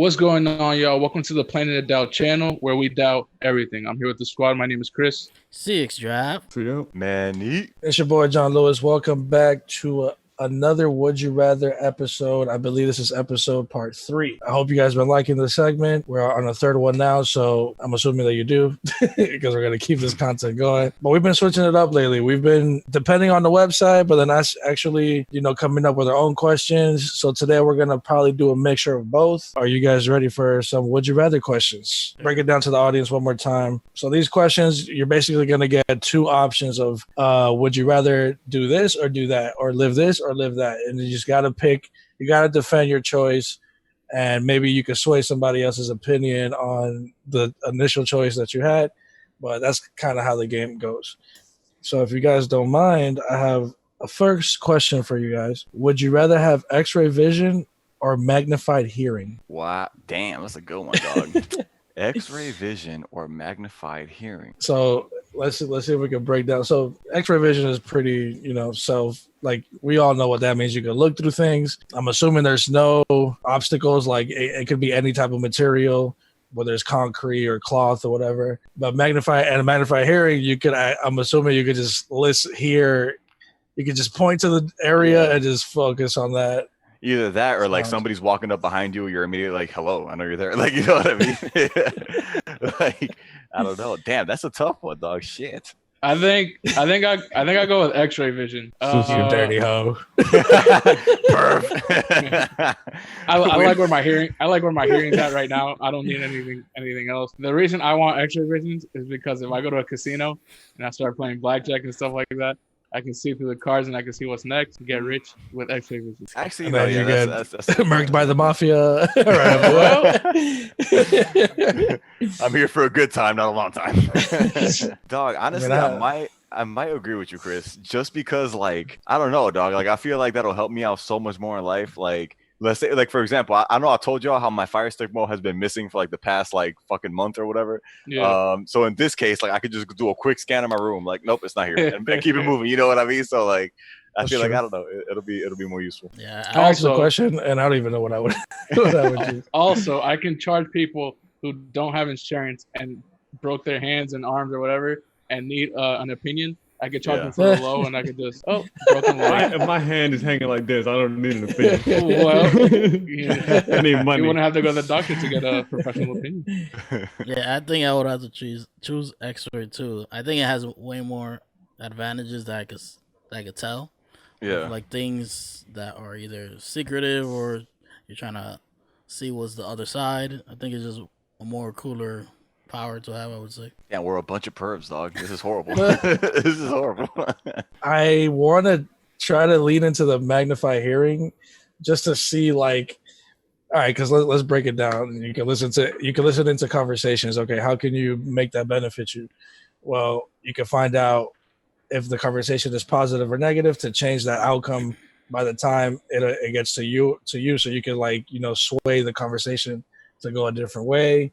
What's going on, y'all? Welcome to the Planet of Doubt channel, where we doubt everything. I'm here with the squad. My name is Chris. CX Drive. Manny. It's your boy John Lewis. Welcome back to another Would You Rather episode. I believe this is episode part 3. I hope you guys been liking the segment. We're on the third one now, so I'm assuming that you do because we're going to keep this content going. But we've been switching it up lately. We've been depending on the website, but then us actually, coming up with our own questions. So today we're going to probably do a mixture of both. Are you guys ready for some Would You Rather questions? Break it down to the audience one more time. So these questions, you're basically going to get two options of would you rather do this or do that, or live this or live that, and you just got to pick. You got to defend your choice, and maybe you can sway somebody else's opinion on the initial choice that you had, but that's kind of how the game goes. So if you guys don't mind, I have a first question for you guys. Would you rather have x-ray vision or magnified hearing? Wow, damn, that's a good one, dog. X-ray vision or magnified hearing. So let's see if we can break down. So X-ray vision is pretty, like we all know what that means. You can look through things. I'm assuming there's no obstacles. Like it could be any type of material, whether it's concrete or cloth or whatever. But magnified hearing, I'm assuming you could just hear. You could just point to the area and just focus on that. Either that or like somebody's walking up behind you, you're immediately like, hello, I know you're there. Like, you know what I mean? Like, I don't know. Damn, that's a tough one, dog. Shit. I think I go with X-ray vision. You dirty hoe. I like where my hearing's at right now. I don't need anything else. The reason I want X-ray vision is because if I go to a casino and I start playing blackjack and stuff like that, I can see through the cards and I can see what's next and get rich with X-ray vision. Actually, no, you get murked by the mafia. I'm here for a good time, not a long time. Dog, honestly, I might agree with you, Chris, just because, like, I don't know, dog. Like, I feel like that'll help me out so much more in life. Like, let's say, like, for example, I know I told y'all how my fire stick mode has been missing for like the past like fucking month or whatever. Yeah. So in this case, like I could just do a quick scan of my room, like, nope, it's not here, and keep it moving. You know what I mean? So like, I feel like, I don't know, it'll be more useful. Yeah. I asked the question, and I don't even know what I would do. Also, I can charge people who don't have insurance and broke their hands and arms or whatever and need an opinion. I could charge them for a low, and I could just broken leg. If my hand is hanging like this, I don't need an opinion. Well, I need money. You wouldn't have to go to the doctor to get a professional opinion. Yeah, I think I would have to choose X-ray too. I think it has way more advantages that I could tell. Yeah, like things that are either secretive or you're trying to see what's the other side. I think it's just a more cooler power to have, I would say. Yeah, we're a bunch of pervs, dog. This is horrible. This is horrible. I want to try to lean into the magnified hearing just to see, like, all right, because let's break it down. You can listen into conversations. Okay, how can you make that benefit you? Well, you can find out if the conversation is positive or negative to change that outcome by the time it gets to you, so you can sway the conversation to go a different way.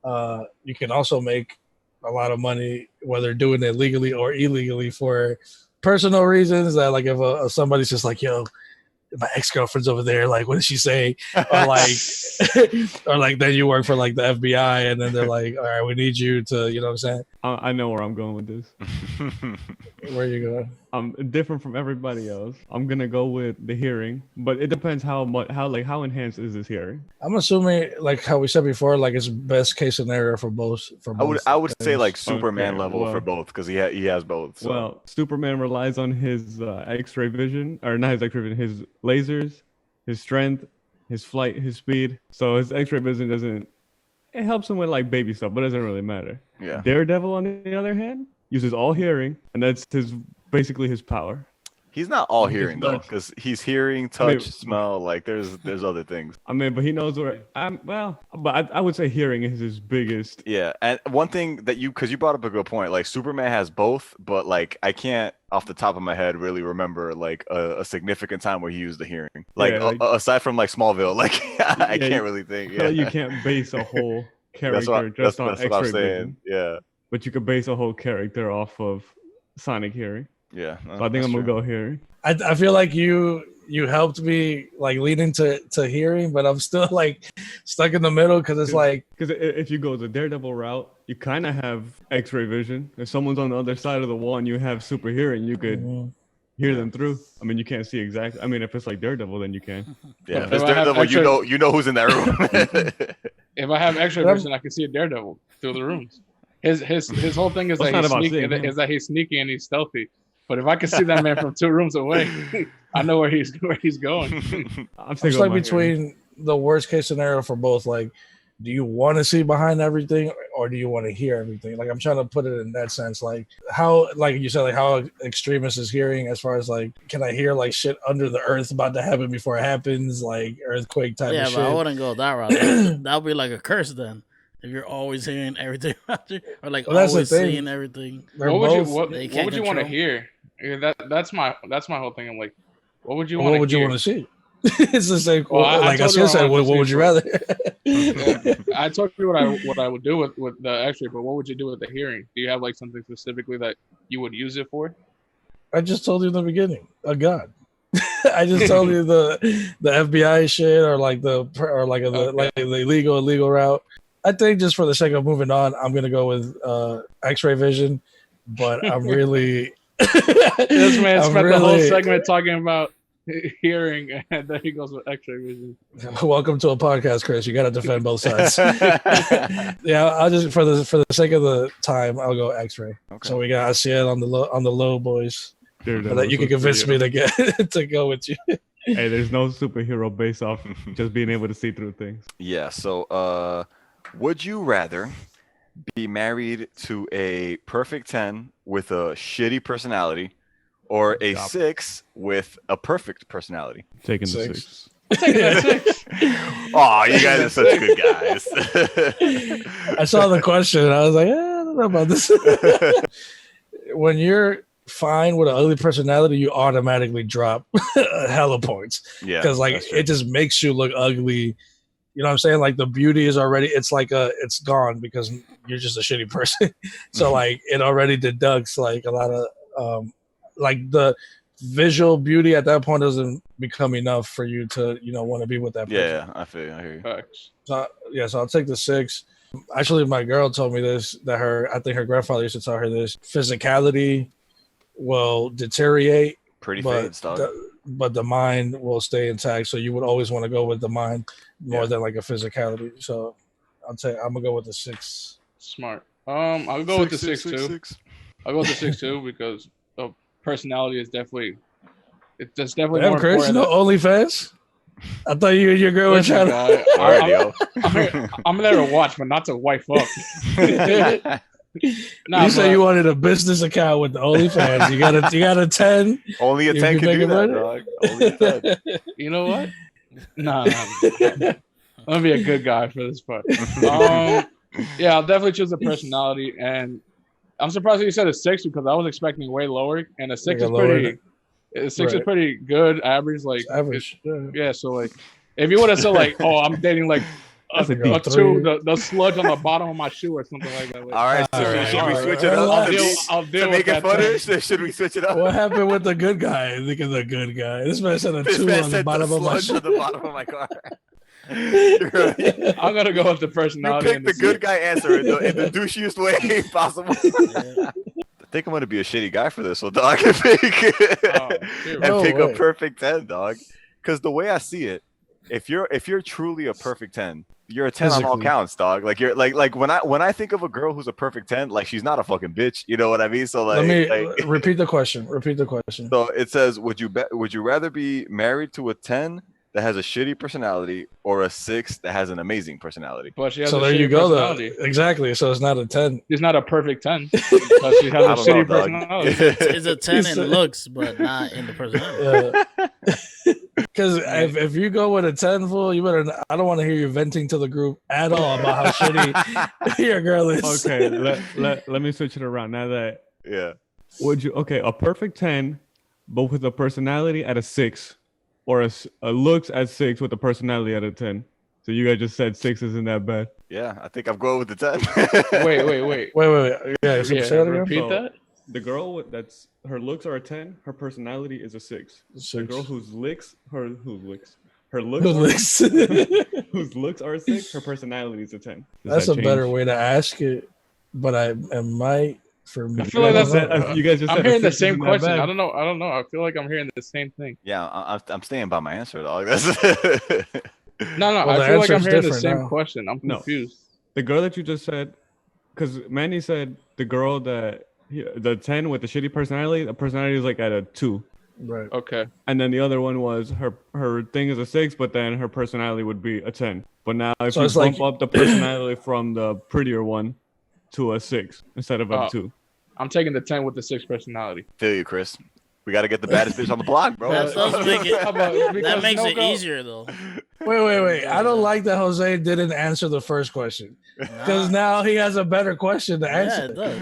You can also make a lot of money, whether doing it legally or illegally for personal reasons. That, like, if somebody's just like, yo, my ex-girlfriend's over there, like, what did she say? Or like, or like, then you work for like the FBI, and then they're like, all right, we need you to, you know what I'm saying? I know where I'm going with this. Where are you going? I'm different from everybody else. I'm gonna go with the hearing, but it depends how enhanced is this hearing. I'm assuming, like how we said before, like it's best case scenario for both. I would say like Superman level for both, because he has both. So. Well, Superman relies on his X-ray vision, or not his X-ray vision, his lasers, his strength, his flight, his speed. So his X-ray vision doesn't. It helps him with like baby stuff, but it doesn't really matter. Yeah. Daredevil, on the other hand, uses all hearing, and that's basically his power. He's not all hearing though, because he's hearing, touch, smell. Like there's other things. I mean, but he knows where. But I would say hearing is his biggest. Yeah, and one thing that because you brought up a good point. Like Superman has both, but like I can't off the top of my head really remember like a significant time where he used the hearing. Like, aside from like Smallville, like I can't really think. Yeah, you can't base a whole character just on X-ray vision. Yeah, but you could base a whole character off of sonic hearing. Yeah, so I think I'm gonna go hearing. I feel like you you helped me like lean into hearing, but I'm still like stuck in the middle because it's like because if you go the Daredevil route, you kind of have X-ray vision. If someone's on the other side of the wall and you have super hearing, you could hear them through. I mean, you can't see exactly. I mean, if it's like Daredevil, then you can. Yeah, if it's Daredevil, you know who's in that room. If I have X-ray vision, I can see a Daredevil through the rooms. His whole thing is that he's sneaky and he's stealthy. But if I can see that man from 2 rooms away, I know where he's going. I'm stuck between the worst case scenario for both. Like, do you want to see behind everything, or do you want to hear everything? Like, I'm trying to put it in that sense. Like, how, like you said, like how extremist is hearing as far as like, can I hear like shit under the earth about to happen before it happens, like earthquake type of shit? Yeah, but I wouldn't go that route. That would be like a curse then. If you're always hearing everything or like always seeing everything. What would you want to hear? That's my whole thing. I'm like, what would you want to hear? What would you want to see? It's the same. Well, like I said, what would you rather? I told you what I would do with the X-ray, but what would you do with the hearing? Do you have like something specifically that you would use it for? I just told you in the beginning, a gun. I just told you the FBI shit or the illegal route. I think just for the sake of moving on, I'm gonna go with X-ray vision. But I'm really this man spent the whole segment talking about hearing, and then he goes with X-ray vision. Welcome to a podcast, Chris. You got to defend both sides. Yeah, I'll just for the sake of the time, I'll go X-ray. Okay. So we got Asiel on the low, boys. That you can convince me to go with you. Hey, there's no superhero based off just being able to see through things. Yeah. So, would you rather be married to a perfect 10 with a shitty personality, or a 6 with a perfect personalody? Taking the 6. Taking the 6. Oh, you guys are such good guys. I saw the question and I was like, I don't know about this. When you're fine with an ugly personality, you automatically drop hella points. Yeah, because like it just makes you look ugly. You know what I'm saying? Like the beauty is already, it's like it's gone because you're just a shitty person. So like it already deducts like a lot of like the visual beauty at that point doesn't become enough for you to, want to be with that person. Yeah, I hear you. So I'll take the 6. Actually, my girl told me this, that I think her grandfather used to tell her this. Physicality will deteriorate. Pretty fades, dog. But the mind will stay intact. So you would always want to go with the mind more than like a physicality. So I'm gonna go with the 6. Smart. I'll go with the 6 too. I'll go with the 6 too because the personality is definitely more Chris, important. No OnlyFans? I thought you and your girl were trying to. I'm there to watch, but not to wife up. You said you wanted a business account with the OnlyFans. You got a 10. Only a 10 can do that, dog. Only a 10. You know what? No. I'm gonna be a good guy for this part. Yeah, I'll definitely choose the personality, and I'm surprised that you said a 6 because I was expecting way lower, and a 6 is pretty. A 6 is pretty good, average. Like average. Yeah. So like, if you would have said like, oh, I'm dating like a 2, the sludge on the bottom of my shoe or something like that. Like, all right, so should we switch it up? I'll deal to with make it funner. Should we switch it up? What happened with the good guy? I think of the good guy. This man said a 2 on the bottom of my shoe. On the bottom of my car. I'm gonna go with the personality. You pick the good guy answer in the douchiest way possible. I think I'm gonna be a shitty guy for this one, dog. And pick a perfect 10, dog. Because the way I see it, if you're truly a perfect 10, you're a 10 on all counts, dog. Like you're like when I think of a girl who's a perfect 10, like she's not a fucking bitch. You know what I mean? So like, let me repeat the question. So it says, would you rather be married to a 10 that has a shitty personality or a 6 that has an amazing personality? But she has so there you go, though. Exactly. So it's not a 10. She's not a perfect 10. But she has a shitty personality. It's a 10 in looks, but not in the personality. Because if you go with a 10 full, you better. I don't want to hear you venting to the group at all about how shitty your girl is. Okay, let me switch it around now that. Yeah. Would you a perfect 10, but with a personality at a 6? Or a looks at 6 with a personality at a 10. So you guys just said 6 isn't that bad. Yeah, I think I'm going with the 10. Wait. Yeah, repeat that. the girl that's her looks are a 10, her personality is a 6. The girl whose looks are whose looks are a 6, her personality is a 10. That's a better way to ask it, but I might for me. I feel like you guys just. I'm hearing the same question. I don't know. I feel like I'm hearing the same thing. Yeah, I'm staying by my answer, dog. That's No, Well, I feel like I'm hearing the different same now. question. I'm confused. The girl that you just said, because Manny said the girl that the 10 with the shitty personality, the personality is like at a 2. Right. Okay. And then the other one was her thing is a 6, but then her personality would be a 10. But now if you bump up the personality from the prettier one to a 6 instead of a 2. I'm taking the 10 with the 6 personality. Feel you, Chris. We got to get the baddest bitch on the block, bro. That does make it. That makes it easier though. Wait. I don't like that Jose didn't answer the first question because now he has a better question to answer. Yeah, it does.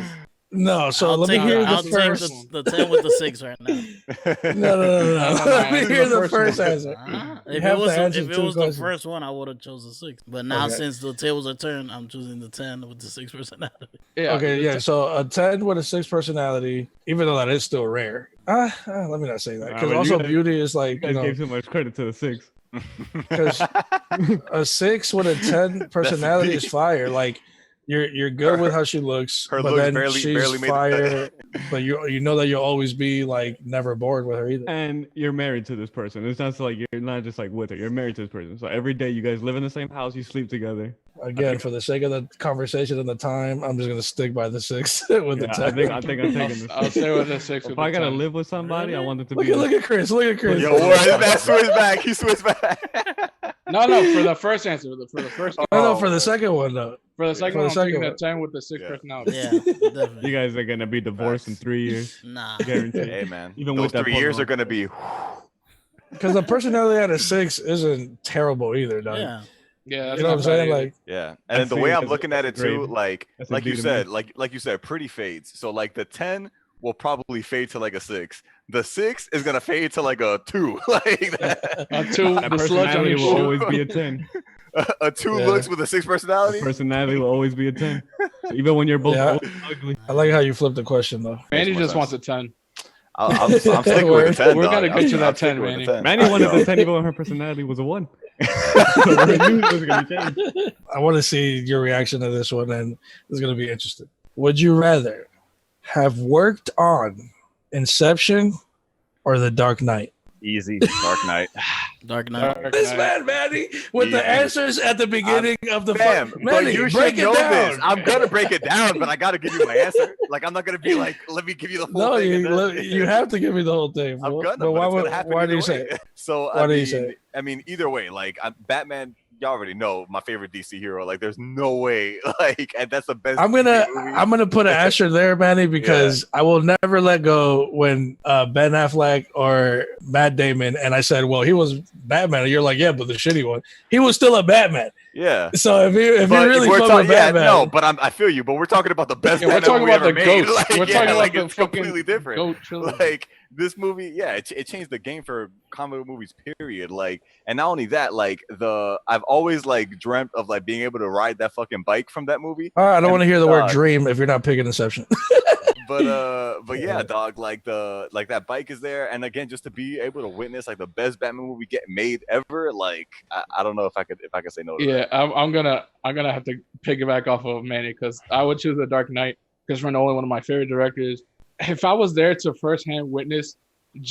No, so let me hear the first. Take the 10 with the 6 right now. No. Let me hear the first answer. If it was the first one, I would have chose the 6. But now since the tables are turned, I'm choosing the 10 with the 6 personality. Yeah. Okay, yeah. So a 10 with a 6 personality, even though that is still rare. Let me not say that because also beauty is like you gave too much credit to the 6. Because a 6 with a 10 personality is fire. Like you're good with how she looks, but then she's fire. But you know that you'll always be like never bored with her either. And you're married to this person. It's not so like you're not just like with her. You're married to this person. So every day you guys live in the same house. You sleep together. Again, for the sake of the conversation and the time, I'm just gonna stick by the 6 with the 10. I think I'm taking this. I'll stay with the 6. If I gotta live with somebody, I want it to be. Look at Chris. Look at Chris. Yo, that switch back. He switched back. No, for the first answer. For the first. No, for the second one though. For the second one, I'm taking the 10 with the 6 personality. Yeah, definitely. You guys are gonna be divorced in 3 years. Nah. Guaranteed. Hey man, Even those with that 3 years are gonna be. Because the personality at a 6 isn't terrible either, dog. Yeah. Yeah, that's you know what I'm saying? Like, yeah, and then the way I'm looking at it too, like you said, like you said, pretty fades. So like the 10 will probably fade to like a 6. The 6 is gonna fade to like a 2. Like that. A 2. That personality will always be a 10. A 2 looks with a 6 personality. The personality will always be a 10. So even when you're both ugly. I like how you flipped the question though. Manny just wants a 10. I'm sticking with the 10. We're gonna get to that 10, Manny. Manny wanted the 10 even when her personality was a 1. So we knew it was gonna be changed. I want to see your reaction to this one, and it's gonna be interesting. Would you rather have worked on Inception or The Dark Knight? Easy. Dark Knight. Dark Knight. This man, Manny, with the answers at the beginning of the Manny, but you should know this. I'm gonna break it down, but I gotta give you my answer. Like I'm not gonna be like, let me give you the whole thing. No, you have to give me the whole thing. I'm gonna. But why do you say it? So why do you say it? I mean, either way, like Batman. Y'all already know my favorite DC hero. Like, there's no way. Like, and that's the best. I'm gonna put an asterisk there, Manny, because I will never let go when Ben Affleck or Matt Damon and I said, well, he was Batman, and you're like, yeah, but the shitty one, he was still a Batman. Yeah. So if you really fuck with Batman, no, but I feel you. But we're talking about the best. We're talking about the goats. Like, we're talking about the it's completely different. Goat like this movie, it changed the game for comic movies. Period. Like, and not only that, like I've always like dreamt of like being able to ride that fucking bike from that movie. I don't want to hear the word dream if you're not picking Inception. But yeah, dog, like that bike is there, and again, just to be able to witness like the best Batman movie get made ever, like I don't know if I could say no to that. I'm gonna have to piggyback off of Manny because I would choose The Dark Knight because Christopher Nolan, one of my favorite directors. If I was there to firsthand witness not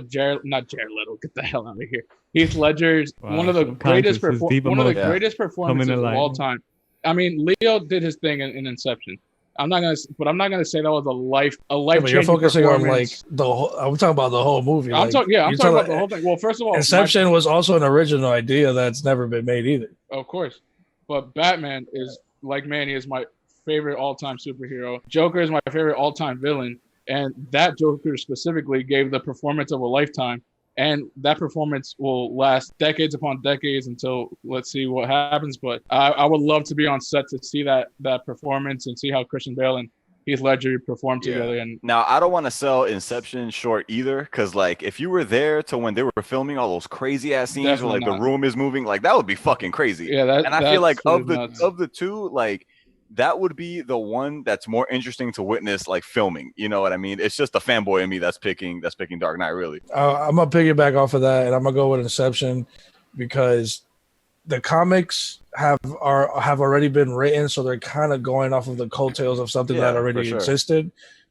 Jared Leto, get the hell out of here. Heath Ledger's one of the greatest performances of all time. I mean, Leo did his thing in Inception. I'm not gonna say that was a life changing. You're focusing on like the whole. I'm talking about the whole movie. I'm talking about the whole thing. Well, first of all, Inception was also an original idea that's never been made either. Of course, but Batman is like Manny is my favorite all-time superhero. Joker is my favorite all-time villain, and that Joker specifically gave the performance of a lifetime. And that performance will last decades upon decades until let's see what happens. But I would love to be on set to see that performance and see how Christian Bale and Heath Ledger perform together. And now I don't want to sell Inception short either, because like if you were there to when they were filming all those crazy ass scenes where like the room is moving, like that would be fucking crazy. Yeah, and I feel like of the two, like that would be the one that's more interesting to witness, like filming. You know what I mean? It's just the fanboy in me that's picking Dark Knight. Really, I'm gonna piggyback off of that, and I'm gonna go with Inception because the comics have already been written, so they're kind of going off of the coattails of something that already existed.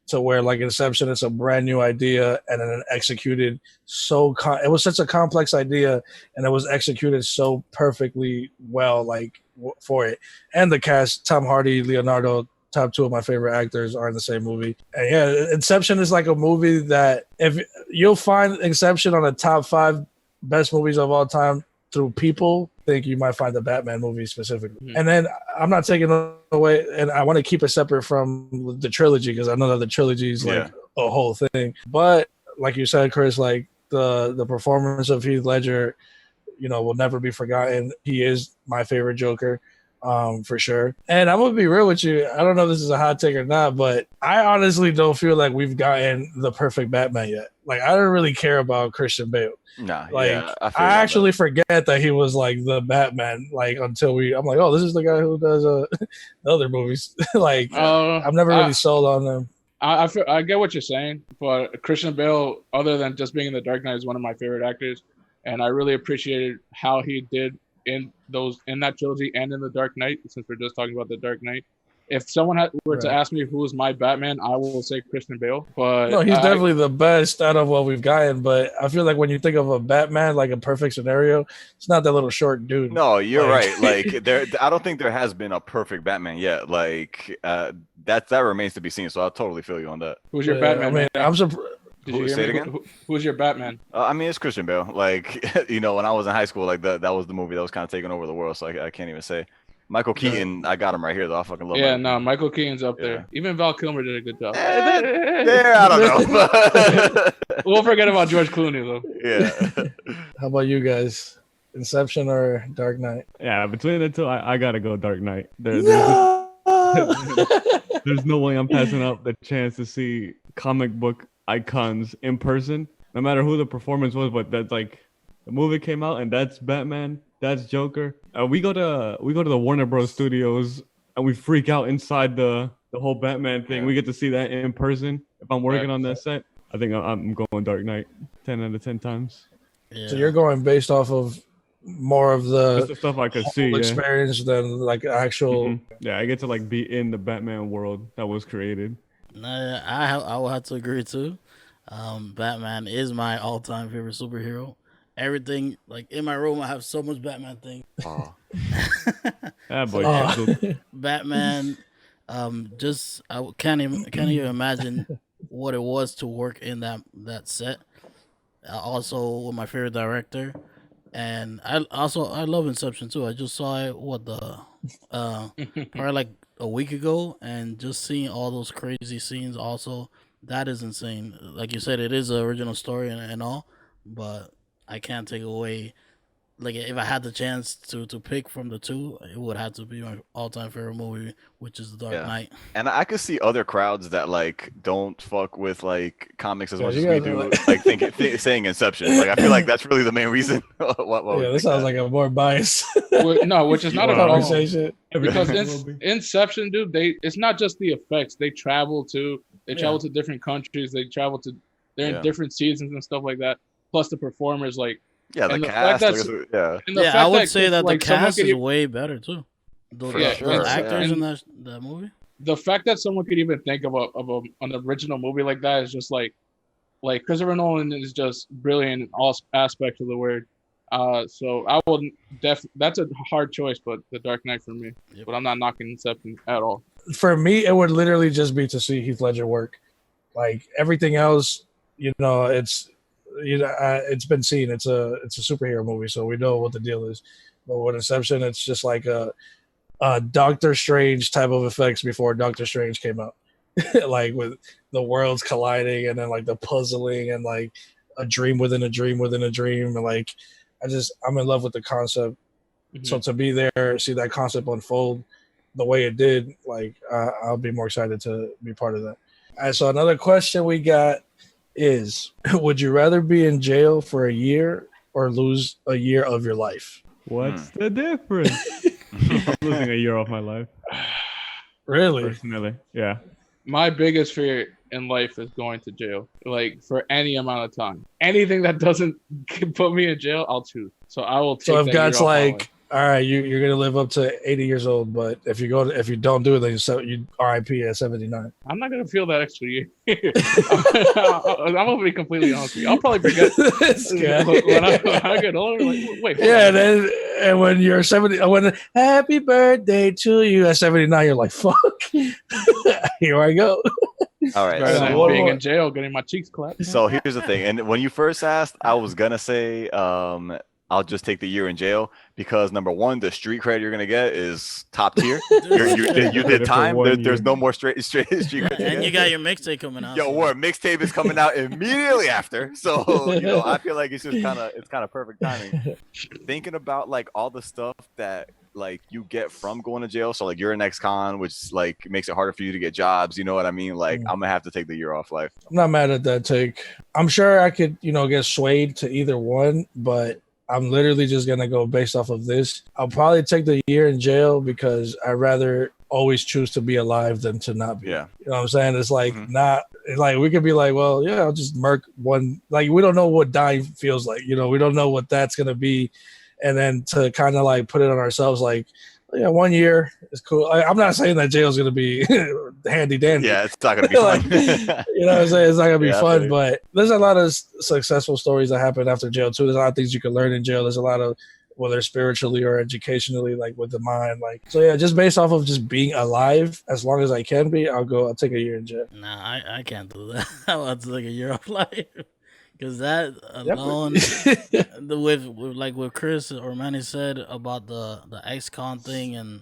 To where like Inception, it's a brand new idea and then executed it was such a complex idea and it was executed so perfectly well, like for it. And the cast, Tom Hardy, Leonardo, top two of my favorite actors are in the same movie. And yeah, Inception is like a movie that if you'll find Inception on the top 5 best movies of all time through people, I think you might find the Batman movie specifically. And then I'm not taking away, and I want to keep it separate from the trilogy because I know that the trilogy is like a whole thing. But like you said, Chris, like the performance of Heath Ledger, will never be forgotten. He is my favorite Joker, for sure. And I'm gonna be real with you. I don't know if this is a hot take or not, but I honestly don't feel like we've gotten the perfect Batman yet. Like I don't really care about Christian Bale. Nah, I actually forget that he was like the Batman. Like until I'm like, oh, this is the guy who does the other movies. Like I've never really sold on them. I get what you're saying, but Christian Bale, other than just being in The Dark Knight, is one of my favorite actors, and I really appreciated how he did in that trilogy and in The Dark Knight. Since we're just talking about The Dark Knight, if someone were to ask me who is my Batman, I will say Christian Bale. But no, he's definitely the best out of what we've gotten. But I feel like when you think of a Batman, like a perfect scenario, it's not that little short dude. No, you're right. Like I don't think there has been a perfect Batman yet. Like that remains to be seen. So I totally feel you on that. Who's your Batman? I mean, I'm surprised. Say it again? Who's your Batman? I mean, it's Christian Bale. Like, when I was in high school, like that was the movie that was kind of taking over the world. So I can't even say. Michael Keaton, I got him right here though. I fucking love him. Yeah, no, Michael Keaton's up there. Even Val Kilmer did a good job. I don't know. We'll forget about George Clooney though. Yeah. How about you guys? Inception or Dark Knight? Yeah, between the two, I gotta go Dark Knight. There's no way I'm passing up the chance to see comic book icons in person, no matter who the performance was. But that's like the movie came out and that's Batman, that's Joker. We go to the Warner Bros. Studios and we freak out inside the whole Batman thing. We get to see that in person. If I'm working on that set, I think I'm going Dark Knight 10 out of 10 times. Yeah. So you're going based off of more of the stuff I could see experience than like actual. Mm-hmm. Yeah, I get to like be in the Batman world that was created. I will have to agree too. Batman is my all-time favorite superhero. Everything like in my room, I have so much Batman things. Oh. Batman. I can't even imagine what it was to work in that set. Also with my favorite director, and I love Inception too. I just saw it probably like a week ago, and just seeing all those crazy scenes. Also, that is insane. Like you said, it is an original story and all, but I can't take away. Like if I had the chance to pick from the two, it would have to be my all-time favorite movie, which is The Dark Knight. And I could see other crowds that like don't fuck with like comics as much as we do, like saying Inception. Like I feel like that's really the main reason. This sounds like a more biased. No, which is not a conversation. Because Inception, dude, it's not just the effects. They travel to different countries. They're in different seasons and stuff like that. Plus the performers, like. Yeah, the cast. I would say that the cast is way better too. Those actors in that movie. The fact that someone could even think of an original movie like that is just like Christopher Nolan is just brilliant in all aspects of the word. So I will that's a hard choice, but The Dark Knight for me. Yep. But I'm not knocking Inception at all. For me, it would literally just be to see Heath Ledger work. Like everything else, it's been seen. It's a superhero movie, so we know what the deal is. But with Inception, it's just like a Doctor Strange type of effects before Doctor Strange came out, like with the worlds colliding and then like the puzzling and like a dream within a dream within a dream, and like I'm in love with the concept. Mm-hmm. So to be there, see that concept unfold the way it did, like I'll be more excited to be part of that. All right, so another question we got is, would you rather be in jail for a year or lose a year of your life? What's the difference? I'm losing a year off my life. Really? Personally, yeah. My biggest fear in life is going to jail, like for any amount of time. Anything that doesn't put me in jail, I'll choose. So I will take So if that God's year off my life. like, all right, you're gonna live up to 80 years old, but if you don't do it, then you RIP at 79. I'm not gonna feel that extra year. I'm gonna be completely honest with you. I'll probably forget This guy. when I get older. Like, wait, hold Yeah, on. and when you're 70, when happy birthday to you at 79, you're like, fuck, here I go. All right. Better than So, being in jail, getting my cheeks clapped. so here's the thing. And when you first asked, I was gonna say I'll just take the year in jail because number one, the street cred you're gonna get is top tier. You did time. There's no more street cred. And you got your mixtape coming out. Yo, word mixtape is coming out immediately after. So I feel like it's kind of perfect timing. Thinking about like all the stuff that like you get from going to jail. So like you're an ex-con, which like makes it harder for you to get jobs. You know what I mean? Like I'm gonna have to take the year off life. I'm not mad at that take. I'm sure I could, get swayed to either one, but I'm literally just gonna go based off of this. I'll probably take the year in jail because I'd rather always choose to be alive than to not be. Yeah. You know what I'm saying? It's like like we could be like, well, yeah, I'll just murk one. Like we don't know what dying feels like. We don't know what that's gonna be, and then to kind of like put it on ourselves, like, yeah, 1 year is cool. I'm not saying that jail's gonna be handy dandy. Yeah, it's not gonna be fun. You know what I'm saying? It's not gonna be fun, absolutely. but there's a lot of successful stories that happen after jail too. There's a lot of things you can learn in jail. There's a lot of, whether spiritually or educationally, like with the mind. Like, so yeah, just based off of just being alive as long as I can be, I'll take a year in jail. Nah, I can't do that. I want to take a year off life. Because that alone, with Chris or Manny said about the ex-con thing, and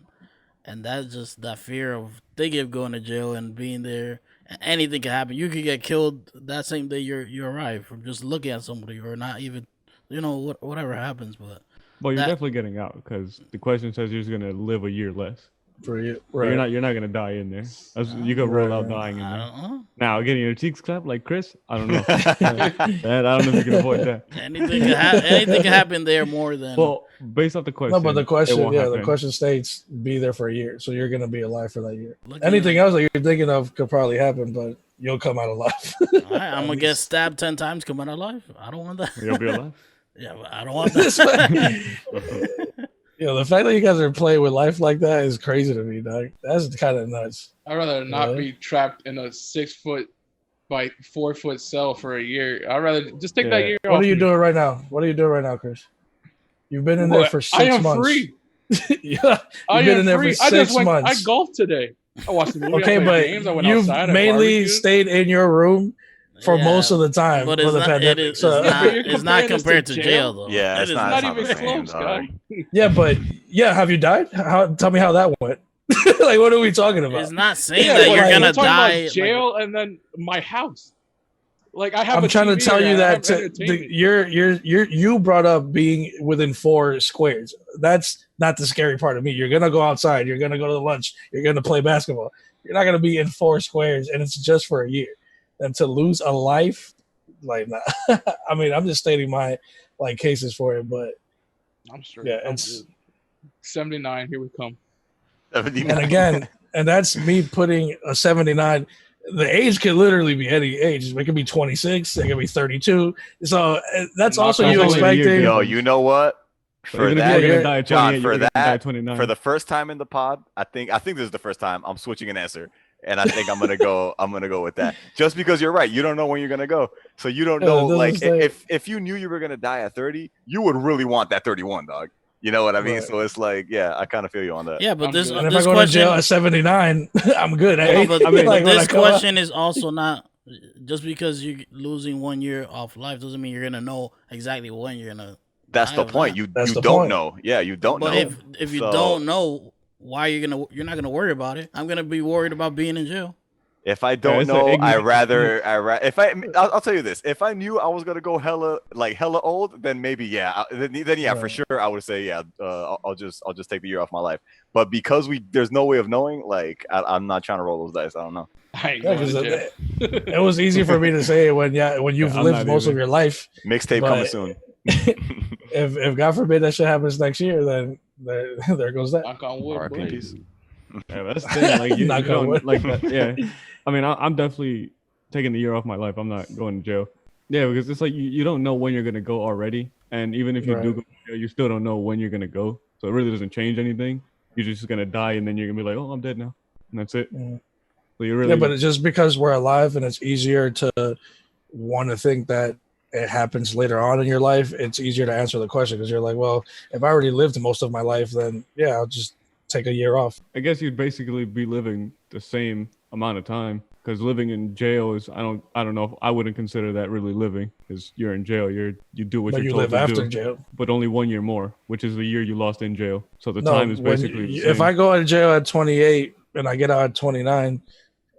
that's just that fear of thinking of going to jail and being there. Anything can happen. You could get killed that same day you arrive from just looking at somebody, or not even, whatever happens. But Well, you're definitely getting out because the question says you're just gonna live a year less. For you, right? You're not gonna die in there. You could roll out dying in there. Now getting your cheeks clapped like Chris, I don't know. I don't know if you can avoid that. Anything can happen there more than. Well, based off the question. No, but the question, happen. the question states be there for a year, so you're gonna be alive for that year. Anything else that you're thinking of could probably happen, but you'll come out alive. I'm gonna get stabbed 10 times, come out alive. I don't want that. You'll be alive. Yeah, but I don't want that. The fact that you guys are playing with life like that is crazy to me, dog. That's kind of nuts. I'd rather not be trapped in a 6 foot by 4 foot cell for a year. I'd rather just take that year off. What are you doing right now? What are you doing right now, Chris? You've been in there for 6 months. I am free. Yeah, I been am in there free. for 6 months. I golfed today. I watched the movie. Okay, but games. I went you've outside, I mainly barbecued. stayed in your room for most of the time But for the pandemic. it's not compared to jail, though. Yeah, it's not the even same, close, dog. guy. Yeah, but have you died? Tell me how that went. Like, what are we talking about? It's not saying that you're gonna die. About jail and then my house. Like I have. I'm trying to tell you that you're you brought up being within 4 squares. That's not the scary part of me. You're gonna go outside. You're gonna go to lunch. You're gonna play basketball. You're not gonna be in 4 squares, and it's just for a year. And to lose a life, like, nah. I mean, I'm just stating my cases for it, but I'm sure. Yeah, I'm it's good. 79. Here we come. 79. And again, and that's me putting a 79. The age could literally be any age. It could be 26. It could be 32. So that's also you expecting. Yo, you know what? For that, John, for the first time in the pod, I think this is the first time I'm switching an answer, and I think I'm gonna go with that. Just because you're right, you don't know when you're gonna go, so you don't know. Like if you knew you were gonna die at 30, you would really want that 31, dog. You know what I mean? Right. So it's like, yeah, I kind of feel you on that. Yeah, but this and if I go to jail at 79, I'm good. But this question is also not just because you're losing 1 year off life doesn't mean you're gonna know exactly when you're gonna. That's the point. You don't know. Yeah, you don't know. But if you don't know, why you're not gonna worry about it. I'm gonna be worried about being in jail. If I don't know, I'll tell you this. If I knew I was gonna go hella old, then maybe then for sure I would say I'll just take the year off my life. But because there's no way of knowing, like I'm not trying to roll those dice. I don't know. It was easy for me to say when you've lived most of your life. Mixtape coming soon. If God forbid that shit happens next year, then there goes that. Knock on wood, Yeah, that's the thing. Like you Knock on don't wood. like that. Yeah, I mean, I'm definitely taking the year off my life. I'm not going to jail. Yeah, because it's like you don't know when you're gonna go already, and even if you do Right. go to jail, you still don't know when you're gonna go. So it really doesn't change anything. You're just gonna die, and then you're gonna be like, oh, I'm dead now, and that's it. Mm. So you Yeah, really, but it's just because we're alive and it's easier to want to think that it happens later on in your life, it's easier to answer the question because you're like, well, if I already lived most of my life, then yeah, I'll just take a year off. I guess you'd basically be living the same amount of time. Because living in jail is, I don't know. I wouldn't consider that really living. Because you're in jail, you do what But you're you told live to after do. jail. But only 1 year more, which is the year you lost in jail. So the No, time is basically the same. if I go to jail at 28 and I get out at 29,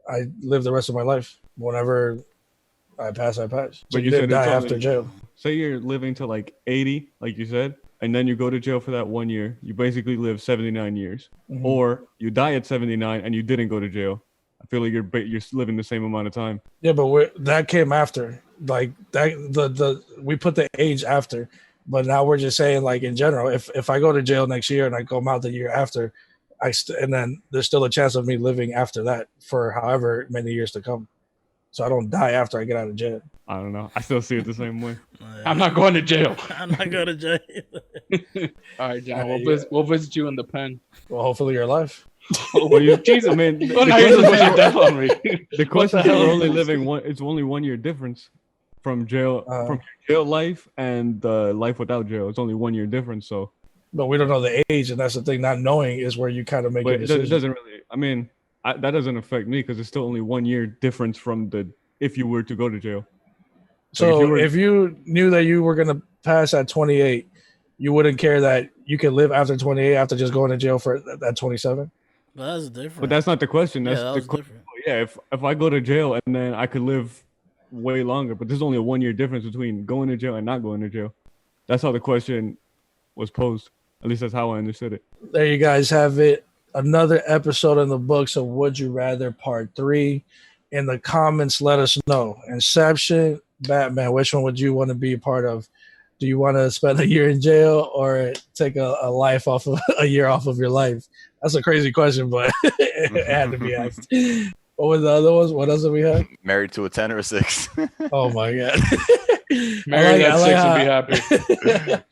I live the rest of my life. Whenever I pass, I pass. So But you you said didn't it's die only- after jail. Say you're living to like 80, like you said, and then you go to jail for that 1 year. You basically live 79 years. Mhm. Or you die at 79 and you didn't go to jail. I feel like you're living the same amount of time. Yeah, but that came after. Like that, the we put the age after, but now we're just saying like in general, if I go to jail next year and I come out the year after, and then there's still a chance of me living after that for however many years to come. So I don't die after I get out of jail. I don't know. I still see it the same way. I'm not going to jail. I'm not going to jail. All right, John. Yeah. We'll visit you in the pen. Well, hopefully you're alive. Well, Jesus. I mean, Oh, now you're just pushing death on me. the question is hell we're is only this? living one. It's only 1 year difference from jail from jail life and life without jail. It's only 1 year difference. So, But we don't know the age, and that's the thing. Not knowing is where you kind of make but a it decision. doesn't really. I mean, that doesn't affect me because it's still only 1 year difference from if you were to go to jail. So if you knew that you were gonna pass at 28, you wouldn't care that you could live after 28 after just going to jail for at 27. But that's different. But that's not the question. That's yeah, that the was question. different. Yeah, if I go to jail and then I could live way longer, but there's only a 1 year difference between going to jail and not going to jail. That's how the question was posed. At least that's how I understood it. There you guys have it. Another episode in the books of Would You Rather Part 3. In the comments, let us know. Inception, Batman, which one would you want to be a part of? Do you want to spend a year in jail or take a year off of your life? That's a crazy question, but it had to be asked. What was the other ones? What else did we have? Married to a 10 or a 6. Oh my god. Marry that 6 and be happy.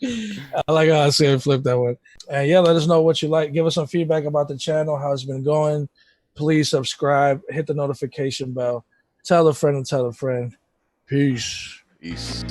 I like how I see it flip that one. And yeah, let us know what you like. Give us some feedback about the channel, how it's been going. Please subscribe, hit the notification bell, tell a friend and tell a friend. Peace. Peace.